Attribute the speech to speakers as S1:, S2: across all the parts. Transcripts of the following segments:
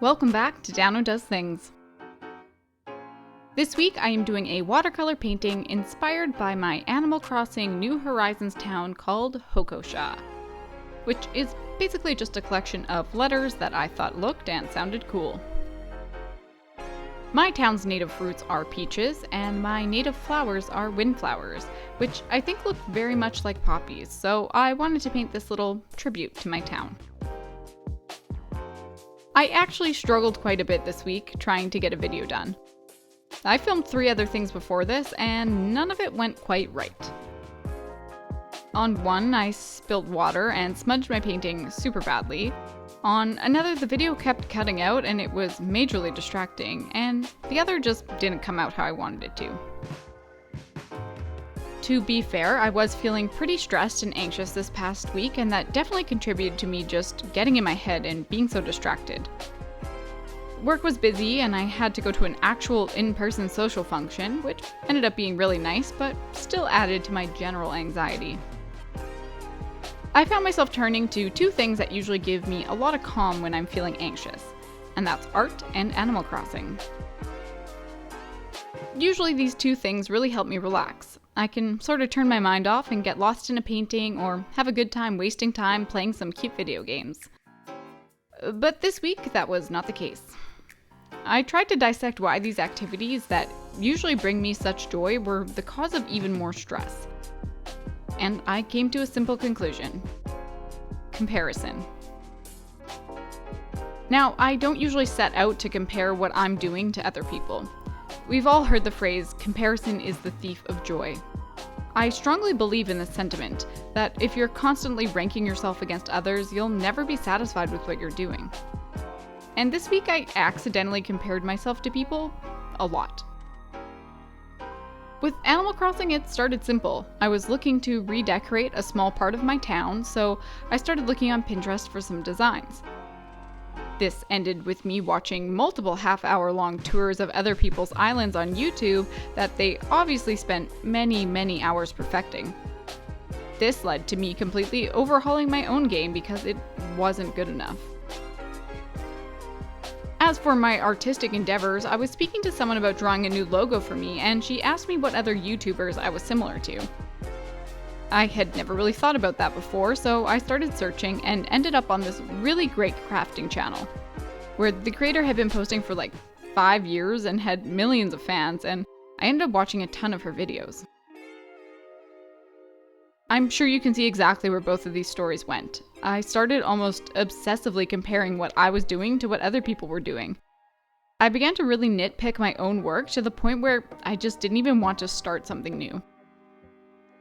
S1: Welcome back to Dano Does Things. This week I am doing a watercolor painting inspired by my Animal Crossing New Horizons town called Hokosha, which is basically just a collection of letters that I thought looked and sounded cool. My town's native fruits are peaches, and my native flowers are windflowers, which I think look very much like poppies, so I wanted to paint this little tribute to my town. I actually struggled quite a bit this week trying to get a video done. I filmed 3 other things before this, and none of it went quite right. On one, I spilled water and smudged my painting super badly. On another, the video kept cutting out and it was majorly distracting, and the other just didn't come out how I wanted it to. To be fair, I was feeling pretty stressed and anxious this past week, and that definitely contributed to me just getting in my head and being so distracted. Work was busy and I had to go to an actual in-person social function, which ended up being really nice, but still added to my general anxiety. I found myself turning to 2 things that usually give me a lot of calm when I'm feeling anxious, and that's art and Animal Crossing. Usually these 2 things really help me relax. I can sort of turn my mind off and get lost in a painting or have a good time wasting time playing some cute video games. But this week, that was not the case. I tried to dissect why these activities that usually bring me such joy were the cause of even more stress. And I came to a simple conclusion: comparison. Now, I don't usually set out to compare what I'm doing to other people. We've all heard the phrase, comparison is the thief of joy. I strongly believe in this sentiment, that if you're constantly ranking yourself against others, you'll never be satisfied with what you're doing. And this week I accidentally compared myself to people a lot. With Animal Crossing, it started simple. I was looking to redecorate a small part of my town, so I started looking on Pinterest for some designs. This ended with me watching multiple half-hour-long tours of other people's islands on YouTube that they obviously spent many hours perfecting. This led to me completely overhauling my own game because it wasn't good enough. As for my artistic endeavors, I was speaking to someone about drawing a new logo for me, and she asked me what other YouTubers I was similar to. I had never really thought about that before, so I started searching and ended up on this really great crafting channel, where the creator had been posting for like 5 years and had millions of fans, and I ended up watching a ton of her videos. I'm sure you can see exactly where both of these stories went. I started almost obsessively comparing what I was doing to what other people were doing. I began to really nitpick my own work to the point where I just didn't even want to start something new.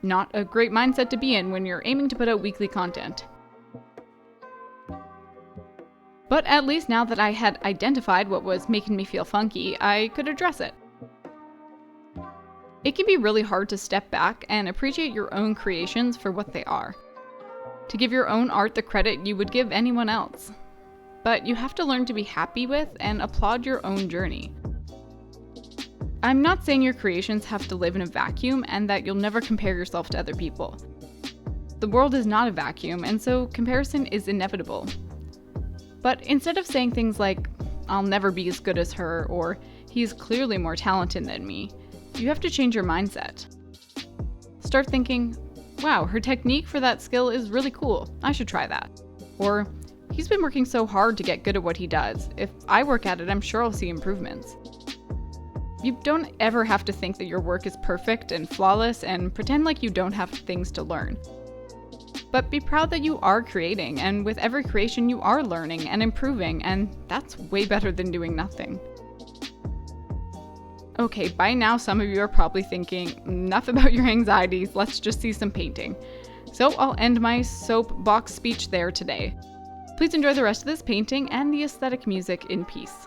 S1: Not a great mindset to be in when you're aiming to put out weekly content. But at least now that I had identified what was making me feel funky, I could address it. It can be really hard to step back and appreciate your own creations for what they are. To give your own art the credit you would give anyone else. But you have to learn to be happy with and applaud your own journey. I'm not saying your creations have to live in a vacuum and that you'll never compare yourself to other people. The world is not a vacuum, and so comparison is inevitable. But instead of saying things like, "I'll never be as good as her," or "he's clearly more talented than me," you have to change your mindset. Start thinking, "Wow, her technique for that skill is really cool. I should try that." Or, "He's been working so hard to get good at what he does. If I work at it, I'm sure I'll see improvements." You don't ever have to think that your work is perfect and flawless and pretend like you don't have things to learn. But be proud that you are creating, and with every creation you are learning and improving, and that's way better than doing nothing. Okay, by now some of you are probably thinking, enough about your anxieties, let's just see some painting. So I'll end my soapbox speech there today. Please enjoy the rest of this painting and the aesthetic music in peace.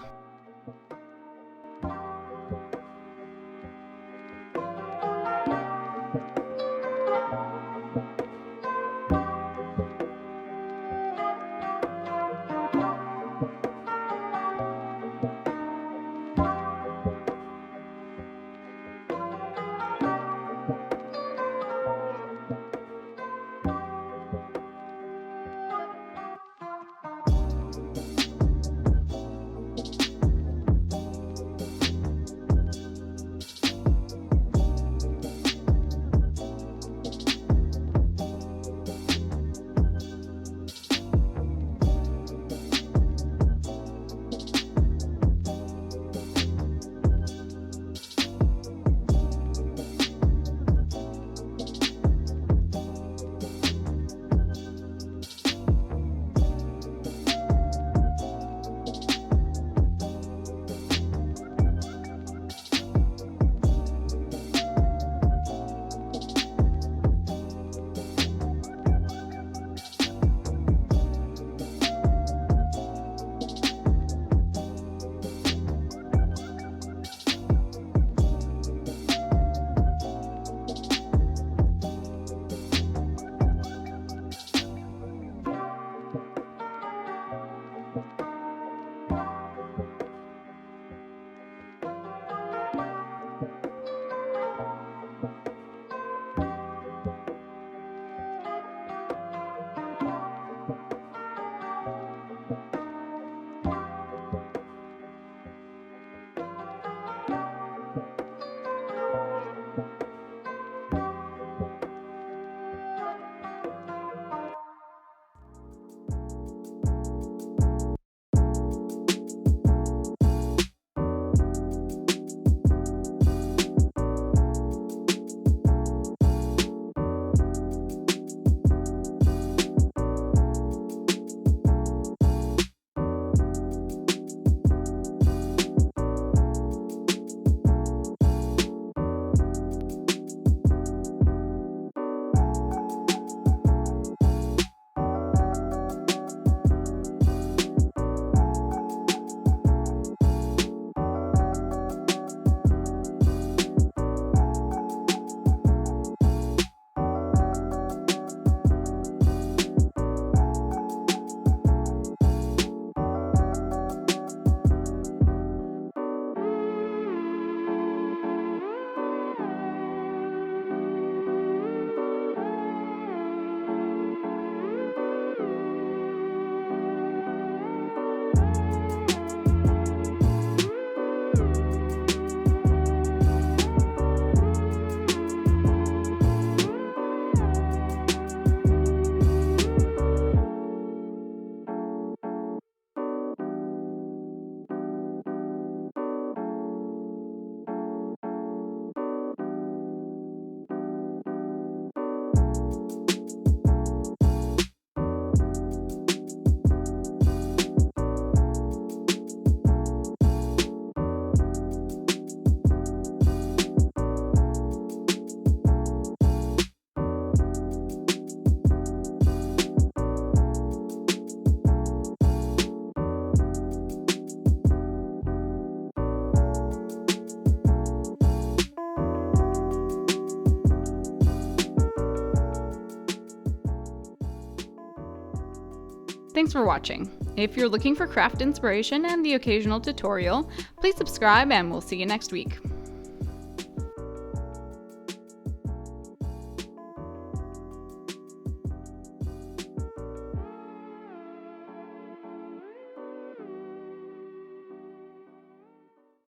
S1: Thanks for watching. If you're looking for craft inspiration and the occasional tutorial, please subscribe and we'll see you next week.